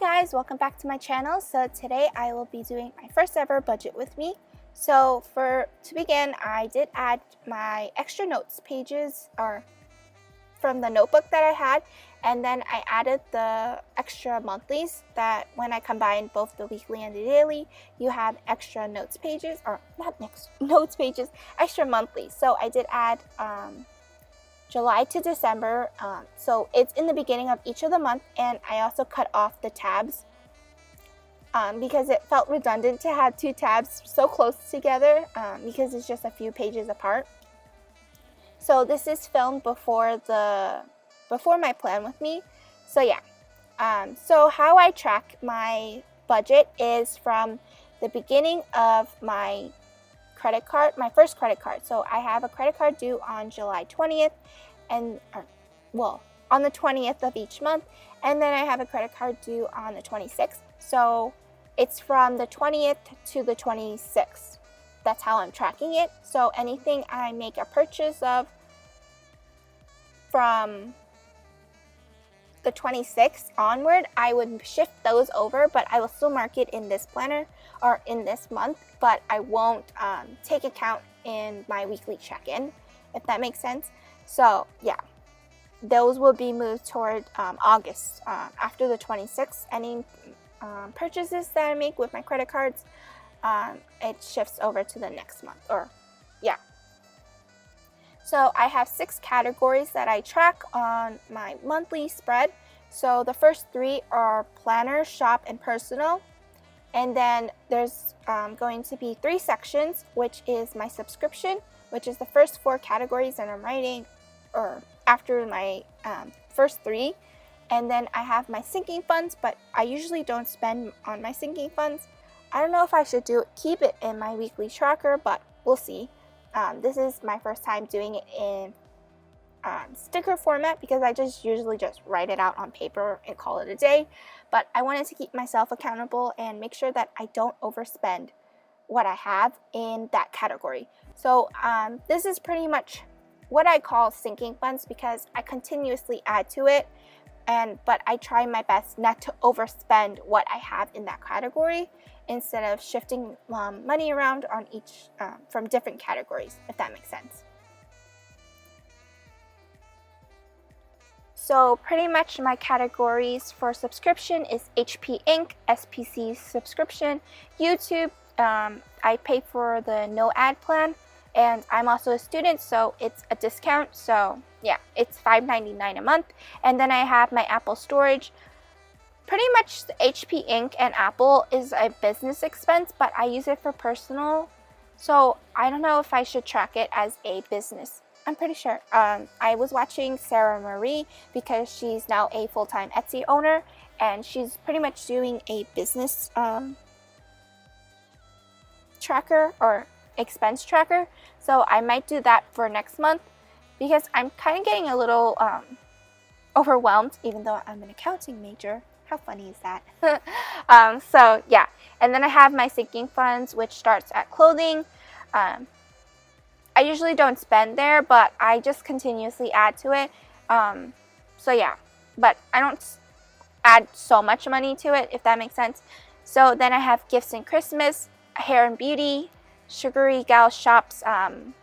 Hi guys, welcome back to my channel. So today I will be doing my first ever budget with me. So to begin, I did add my extra notes pages from the notebook that I had, and then I added the extra monthlies that when I combine both the weekly and the daily, you have extra notes pages, or not notes pages, extra monthlies. So I did add July to December, so it's in the beginning of each of the month, and I also cut off the tabs because it felt redundant to have two tabs so close together because it's just a few pages apart. So this is filmed before my plan with me. So yeah, so how I track my budget is from the beginning of my credit card, my first credit card. So I have a credit card due on July 20th, on the 20th of each month, and then I have a credit card due on the 26th. So it's from the 20th to the 26th. That's how I'm tracking it. So anything I make a purchase of from the 26th onward, I would shift those over, but I will still mark it in this planner or in this month, but I won't take account in my weekly check-in, if that makes sense. So yeah, those will be moved toward August. After the 26th, any purchases that I make with my credit cards, it shifts over to the next month, or yeah. So I have 6 categories that I track on my monthly spread. So the first 3 are planner, shop, and personal. And then there's going to be 3 sections, which is my subscription, which is the first 4 categories that I'm writing, or after my first 3. And then I have my sinking funds, but I usually don't spend on my sinking funds. I don't know if I should keep it in my weekly tracker, but we'll see. This is my first time doing it in sticker format because I usually just write it out on paper and call it a day. But I wanted to keep myself accountable and make sure that I don't overspend what I have in that category. So this is pretty much what I call sinking funds because I continuously add to it, but I try my best not to overspend what I have in that category, instead of shifting money around on each from different categories, if that makes sense. So pretty much my categories for subscription is HP Inc., SPC subscription, YouTube. I pay for the no ad plan, and I'm also a student, so it's a discount. So yeah, it's $5.99 a month. And then I have my Apple storage. Pretty much the HP Inc. and Apple is a business expense, but I use it for personal. So I don't know if I should track it as a business. I'm pretty sure. I was watching Sarah Marie because she's now a full-time Etsy owner, and she's pretty much doing a business tracker or expense tracker. So I might do that for next month because I'm kind of getting a little overwhelmed, even though I'm an accounting major. How funny is that? So yeah, and then I have my sinking funds, which starts at clothing. I usually don't spend there, but I just continuously add to it. So yeah, but I don't add so much money to it, if that makes sense. So then I have gifts and Christmas, hair and beauty, Sugary Gal Shop's planner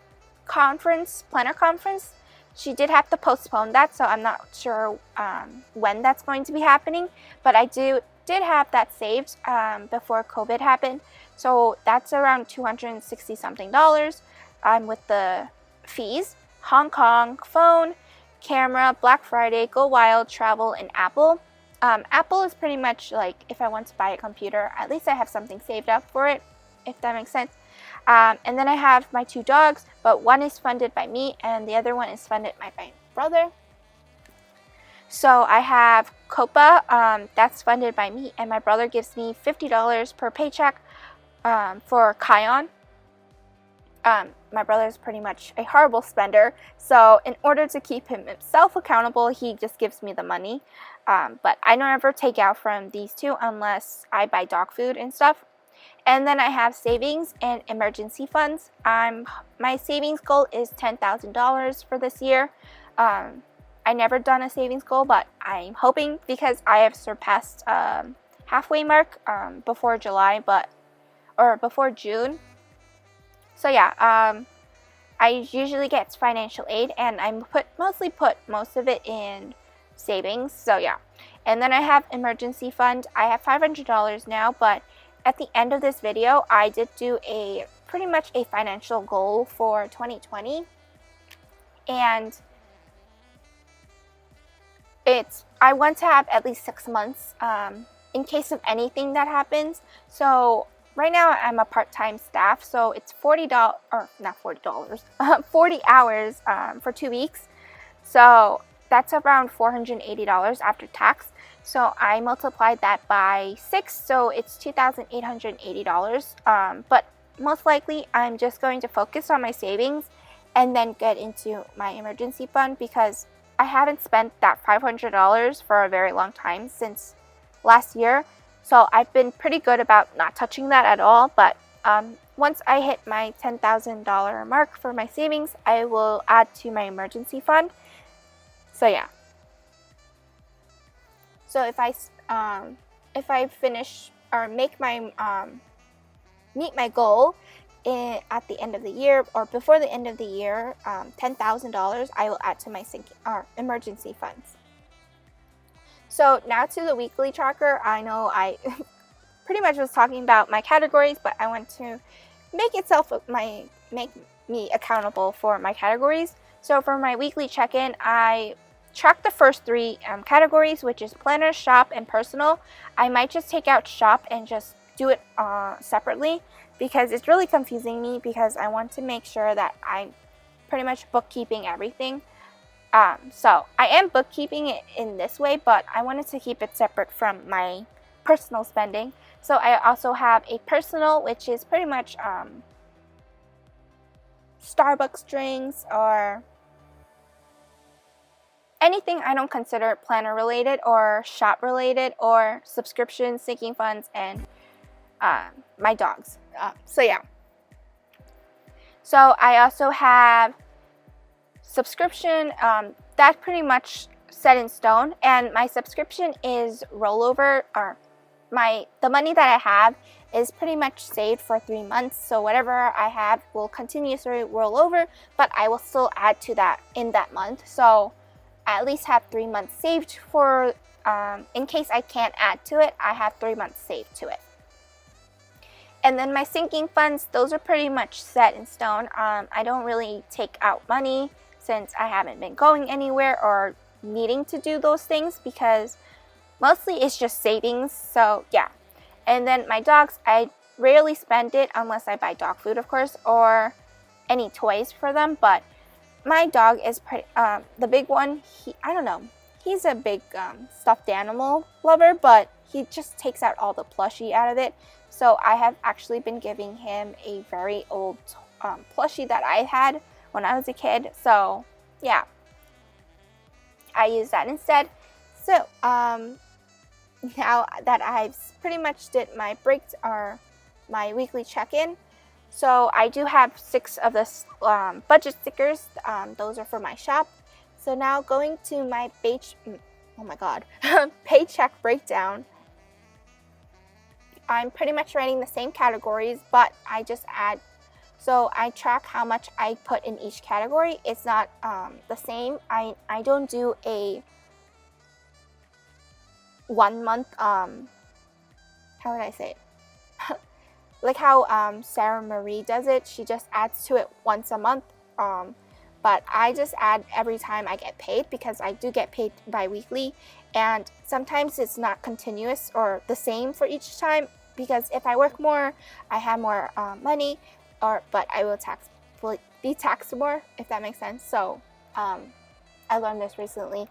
conference. She did have to postpone that, so I'm not sure when that's going to be happening. But I did have that saved before COVID happened. So that's around $260 something with the fees. Hong Kong, phone, camera, Black Friday, Go Wild, travel, and Apple. Apple is pretty much like if I want to buy a computer, at least I have something saved up for it, if that makes sense. And then I have my 2 dogs, but one is funded by me and the other one is funded by my brother. So I have Copa, that's funded by me, and my brother gives me $50 per paycheck for Kion. My brother is pretty much a horrible spender, so in order to keep himself accountable, he just gives me the money. But I don't ever take out from these 2 unless I buy dog food and stuff. And then I have savings and emergency funds. My savings goal is $10,000 for this year. I never done a savings goal, but I'm hoping because I have surpassed halfway mark before July, or before June. So yeah, I usually get financial aid, and I mostly put most of it in savings. So yeah, and then I have emergency fund. I have $500 now, but at the end of this video, I did do pretty much a financial goal for 2020, and I want to have at least 6 months in case of anything that happens. So right now I'm a part-time staff, so it's $40, or not $40, 40 hours for 2 weeks. So that's around $480 after tax. So I multiplied that by 6, so it's $2,880. But most likely I'm just going to focus on my savings and then get into my emergency fund, because I haven't spent that $500 for a very long time, since last year. So I've been pretty good about not touching that at all. But once I hit my $10,000 mark for my savings, I will add to my emergency fund. So yeah. So if I finish or make my meet my goal at the end of the year, or before the end of the year, $10,000, I will add to my emergency funds. So now to the weekly tracker. I know I pretty much was talking about my categories, but I want to make me accountable for my categories. So for my weekly check-in, I track the first 3 categories, which is planner, shop, and personal. I might just take out shop and just do it separately, because it's really confusing me, because I want to make sure that I'm pretty much bookkeeping everything. So I am bookkeeping it in this way, but I wanted to keep it separate from my personal spending. So I also have a personal, which is pretty much Starbucks drinks, or anything I don't consider planner related or shop related, or subscriptions, sinking funds, and my dogs. So yeah. So I also have subscription, that's pretty much set in stone, and my subscription is rollover, or the money that I have is pretty much saved for 3 months. So whatever I have will continuously roll over, but I will still add to that in that month. So I at least have 3 months saved for, in case I can't add to it, I have 3 months saved to it. And then my sinking funds, those are pretty much set in stone. I don't really take out money, since I haven't been going anywhere or needing to do those things, because mostly it's just savings. So yeah. And then my dogs, I rarely spend it unless I buy dog food, of course, or any toys for them. But my dog is pretty, the big one, I don't know, he's a big stuffed animal lover, but he just takes out all the plushie out of it. So I have actually been giving him a very old plushie that I had when I was a kid. So yeah, I use that instead. So now that I've pretty much did my my weekly check-in, so I do have 6 of the budget stickers. Those are for my shop. So now going to my paycheck breakdown. I'm pretty much writing the same categories, but I just add. So I track how much I put in each category. It's not the same. I don't do a 1 month, how would I say it? Like how Sarah Marie does it. She just adds to it once a month. But I just add every time I get paid, because I do get paid bi-weekly. And sometimes it's not continuous or the same for each time, because if I work more, I have more money. But I will be taxed more, if that makes sense. So I learned this recently.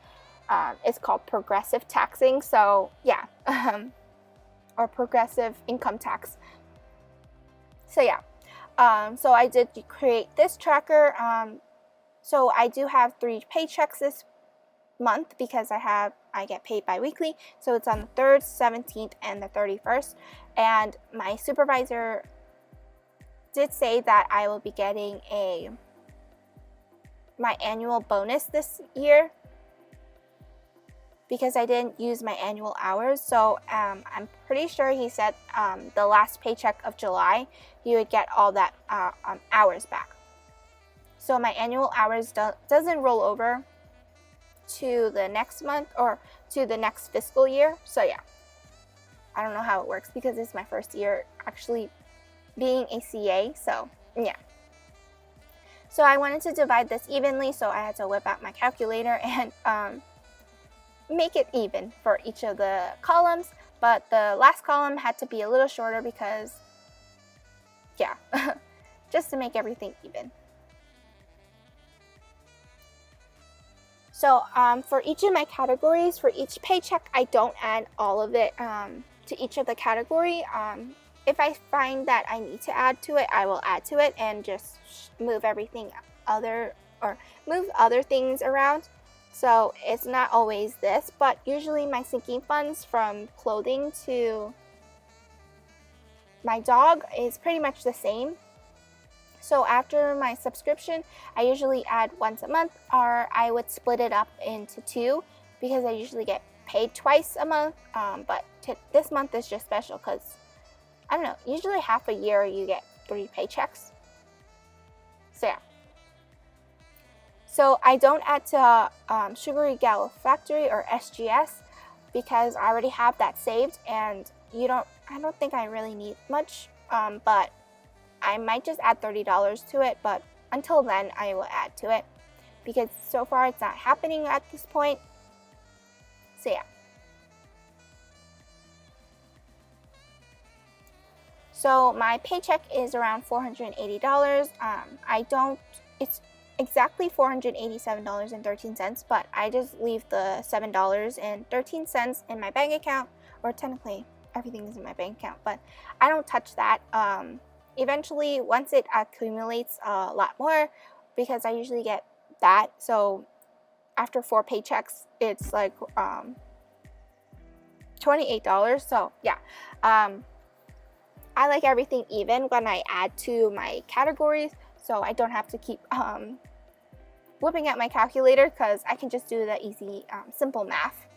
It's called progressive taxing. So yeah, or progressive income tax. So yeah, so I did create this tracker. So I do have 3 paychecks this month, because I get paid bi-weekly. So it's on the 3rd, 17th, and the 31st. And my supervisor did say that I will be getting my annual bonus this year, because I didn't use my annual hours. So I'm pretty sure he said the last paycheck of July, he would get all that hours back. So my annual hours doesn't roll over to the next month or to the next fiscal year. So yeah, I don't know how it works because it's my first year actually being a CA. So yeah. So I wanted to divide this evenly, so I had to whip out my calculator and make it even for each of the columns. But the last column had to be a little shorter because, yeah, just to make everything even. So for each of my categories, for each paycheck, I don't add all of it to each of the category. If I find that I need to add to it, I will add to it and just move everything move other things around. So it's not always this, but usually my sinking funds from clothing to my dog is pretty much the same. So after my subscription, I usually add once a month, or I would split it up into two because I usually get paid twice a month. But this month is just special because, I don't know, usually half a year you get 3 paychecks. So yeah. So I don't add to Sugary Gal Factory or SGS because I already have that saved, and I don't think I really need much, but I might just add $30 to it, but until then I will add to it because so far it's not happening at this point. So yeah. So my paycheck is around $480. It's exactly $487.13, but I just leave the $7.13 in my bank account, or technically everything is in my bank account, but I don't touch that. Eventually, once it accumulates a lot more, because I usually get that, so after 4 paychecks, it's like $28. So yeah, I like everything even when I add to my categories, so I don't have to keep whipping out my calculator because I can just do the easy, simple math.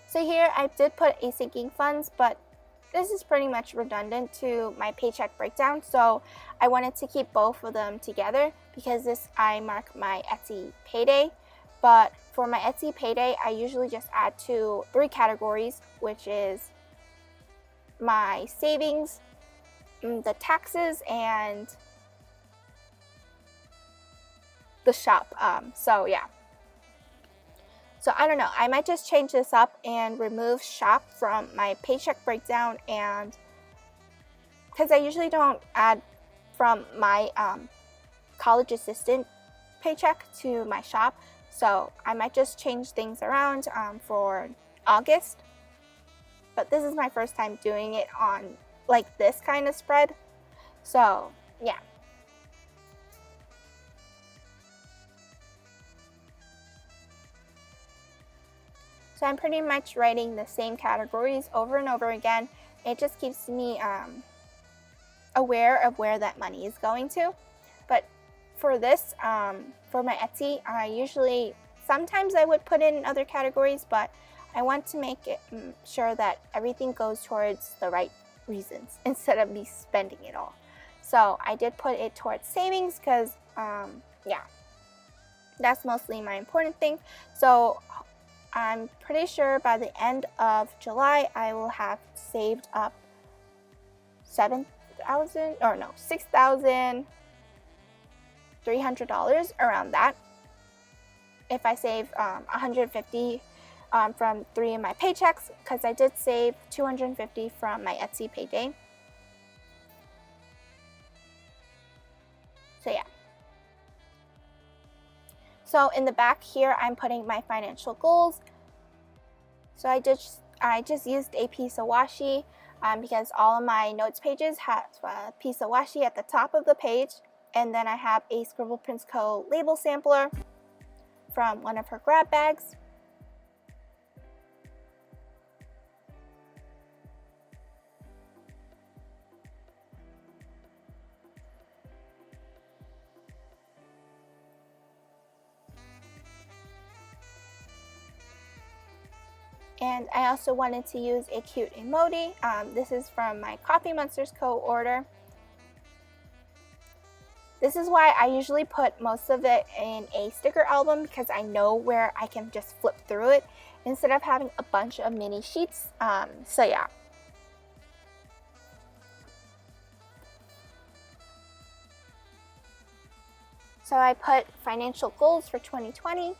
So here I did put a sinking funds, but this is pretty much redundant to my paycheck breakdown, so I wanted to keep both of them together because I mark my Etsy payday. But for my Etsy payday, I usually just add to 3 categories, which is my savings, the taxes, and the shop. So yeah. So I don't know, I might just change this up and remove shop from my paycheck breakdown, and because I usually don't add from my college assistant paycheck to my shop, so I might just change things around for August. But this is my first time doing it on like this kind of spread, so yeah. So I'm pretty much writing the same categories over and over again. It just keeps me aware of where that money is going to. But for this, for my Etsy, sometimes I would put in other categories, but I want to make it sure that everything goes towards the right reasons instead of me spending it all. So I did put it towards savings because, yeah, that's mostly my important thing. So I'm pretty sure by the end of July, I will have saved up $6,300, around that. If I save $150 from 3 of my paychecks, because I did save $250 from my Etsy payday. So yeah. So in the back here, I'm putting my financial goals. So I just used a piece of washi because all of my notes pages have a piece of washi at the top of the page. And then I have a Scribble Prints Co. label sampler from one of her grab bags. And I also wanted to use a cute emoji. This is from my Coffee Monsterz Co order. This is why I usually put most of it in a sticker album, because I know where I can just flip through it instead of having a bunch of mini sheets. So yeah. So I put financial goals for 2020.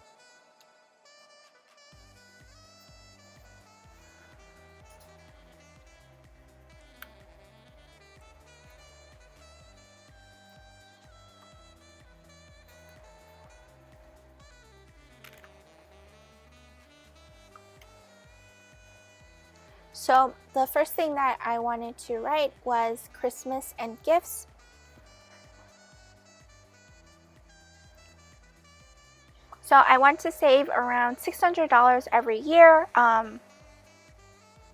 So the first thing that I wanted to write was Christmas and gifts. So I want to save around $600 every year,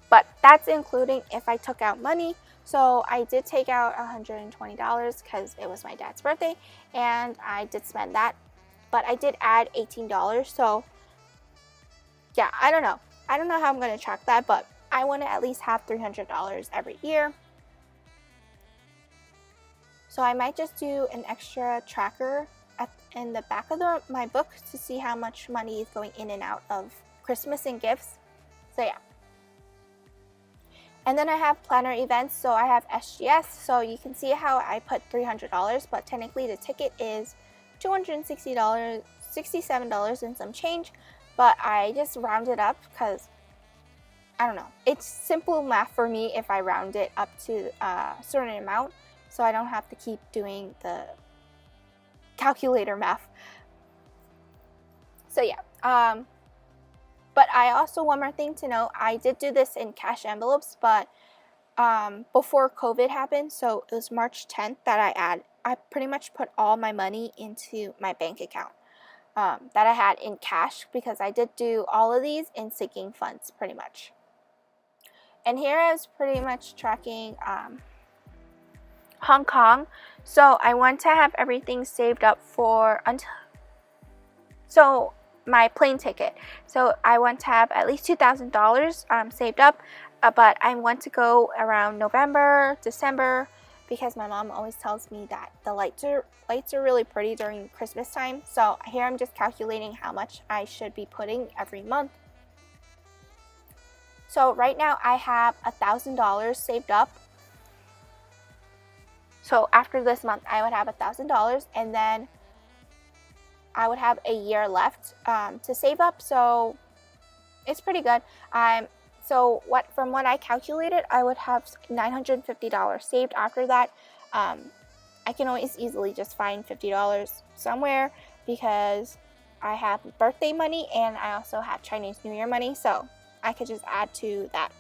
but that's including if I took out money. So I did take out $120 because it was my dad's birthday, and I did spend that, but I did add $18. So yeah, I don't know how I'm going to track that, but I want to at least have $300 every year. So I might just do an extra tracker in the back of my book to see how much money is going in and out of Christmas and gifts. So yeah. And then I have planner events. So I have SGS. So you can see how I put $300, but technically the ticket is $260, $67 and some change. But I just rounded up because I don't know. It's simple math for me if I round it up to a certain amount, so I don't have to keep doing the calculator math. So yeah. But I also, one more thing to know, I did do this in cash envelopes, but before COVID happened, so it was March 10th that I pretty much put all my money into my bank account that I had in cash, because I did do all of these in sinking funds pretty much. And here I was pretty much tracking Hong Kong. So I want to have everything saved up for my plane ticket. So I want to have at least $2,000 saved up, but I want to go around November, December, because my mom always tells me that the lights are really pretty during Christmas time. So here I'm just calculating how much I should be putting every month. So right now I have $1,000 saved up. So after this month I would have $1,000, and then I would have a year left to save up. So it's pretty good. From what I calculated, I would have $950 saved after that. I can always easily just find $50 somewhere, because I have birthday money and I also have Chinese New Year money. So I could just add to that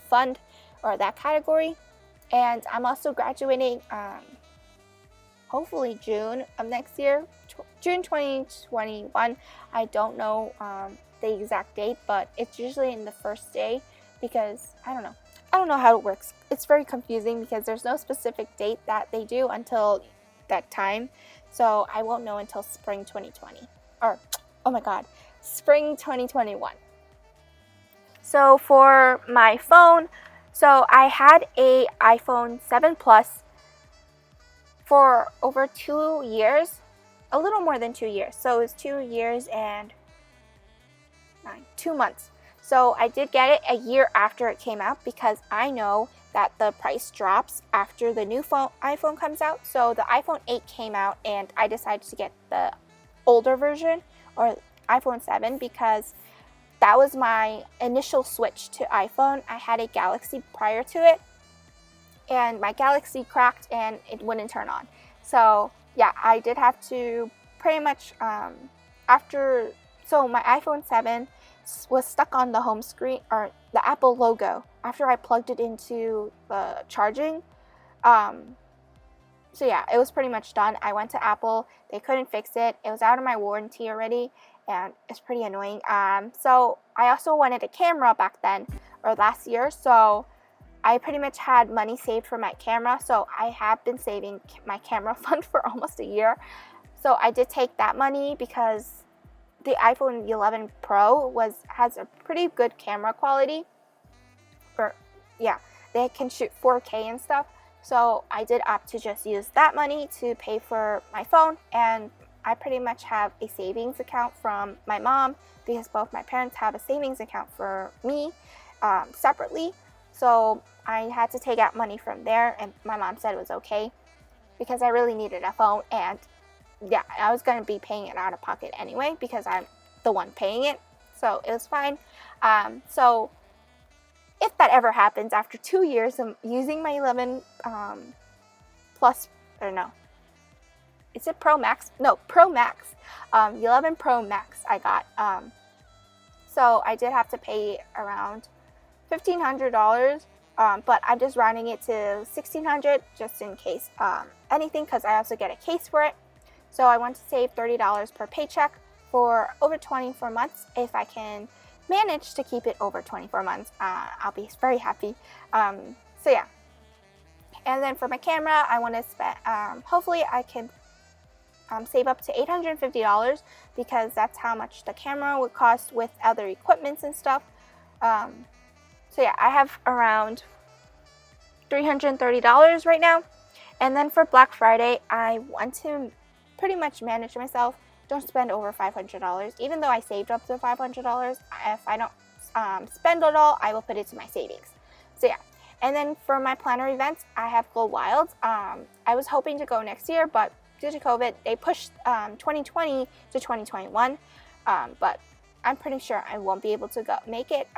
fund or that category. And I'm also graduating hopefully June of next year, June 2021. I don't know the exact date, but it's usually in the first day, because I don't know how it works. It's very confusing because there's no specific date that they do until that time. So I won't know until spring 2020, or oh my god, spring 2021. So for my phone, so I had a iPhone 7 Plus for over 2 years, a little more than 2 years. So it was 2 years and 2 months. So I did get it a year after it came out, because I know that the price drops after the new iPhone comes out. So the iPhone 8 came out and I decided to get the older version, or iPhone 7, because that was my initial switch to iPhone. I had a Galaxy prior to it, and my Galaxy cracked and it wouldn't turn on. So yeah, I did have to pretty much so my iPhone 7 was stuck on the home screen, or the Apple logo, after I plugged it into the charging. So yeah, it was pretty much done. I went to Apple, they couldn't fix it. It was out of my warranty already, and it's pretty annoying. So I also wanted a camera back then, or last year, so I pretty much had money saved for my camera. So I have been saving my camera fund for almost a year. So I did take that money, because the iPhone 11 Pro has a pretty good camera quality. Yeah, they can shoot 4K and stuff. So I did opt to just use that money to pay for my phone, and I pretty much have a savings account from my mom because both my parents have a savings account for me separately. So I had to take out money from there, and my mom said it was okay because I really needed a phone, and yeah, I was going to be paying it out of pocket anyway because I'm the one paying it, so it was fine. So if that ever happens after 2 years of using my 11 Plus, or no, is it Pro Max? No, Pro Max. The 11 Pro Max I got. So I did have to pay around $1,500, but I'm just rounding it to $1,600 just in case anything, because I also get a case for it. So I want to save $30 per paycheck for over 24 months. If I can manage to keep it over 24 months, I'll be very happy. So yeah. And then for my camera, I want to spend, hopefully I can save up to $850 because that's how much the camera would cost with other equipments and stuff. So yeah, I have around $330 right now. And then for Black Friday, I want to pretty much manage myself. Don't spend over $500. Even though I saved up to $500, if I don't spend it all, I will put it to my savings. So yeah. And then for my planner events, I have Go Wild. I was hoping to go next year, but due to COVID, they pushed 2020 to 2021. But I'm pretty sure I won't be able to make it.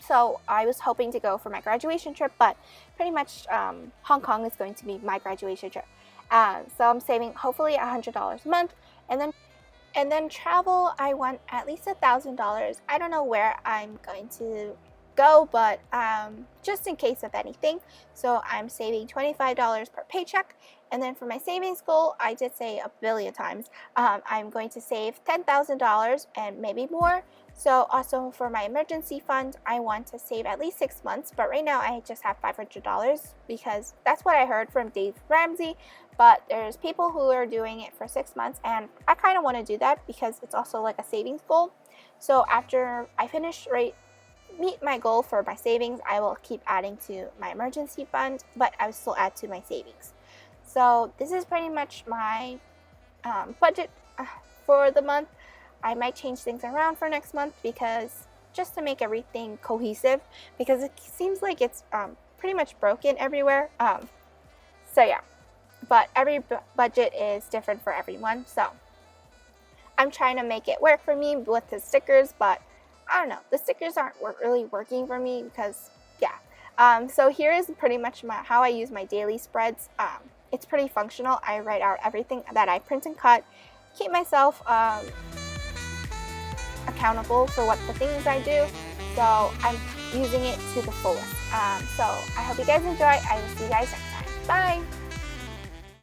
So I was hoping to go for my graduation trip, but pretty much Hong Kong is going to be my graduation trip. So I'm saving hopefully $100 a month. And then travel, I want at least $1,000. I don't know where I'm going to go, but just in case of anything. So I'm saving $25 per paycheck. And then for my savings goal, I did say a billion times, I'm going to save $10,000 and maybe more. So also for my emergency fund, I want to save at least 6 months, but right now I just have $500 because that's what I heard from Dave Ramsey. But there's people who are doing it for 6 months, and I kind of want to do that because it's also like a savings goal. So after I meet my goal for my savings, I will keep adding to my emergency fund, but I will still add to my savings. So this is pretty much my budget for the month. I might change things around for next month because just to make everything cohesive, because it seems like it's pretty much broken everywhere. So yeah, but every budget is different for everyone. So I'm trying to make it work for me with the stickers, but I don't know, the stickers aren't really working for me because yeah. So here is pretty much how I use my daily spreads. It's pretty functional. I write out everything that I print and cut, keep myself accountable for what the things I do. So I'm using it to the fullest. So I hope you guys enjoy. I will see you guys next time. Bye!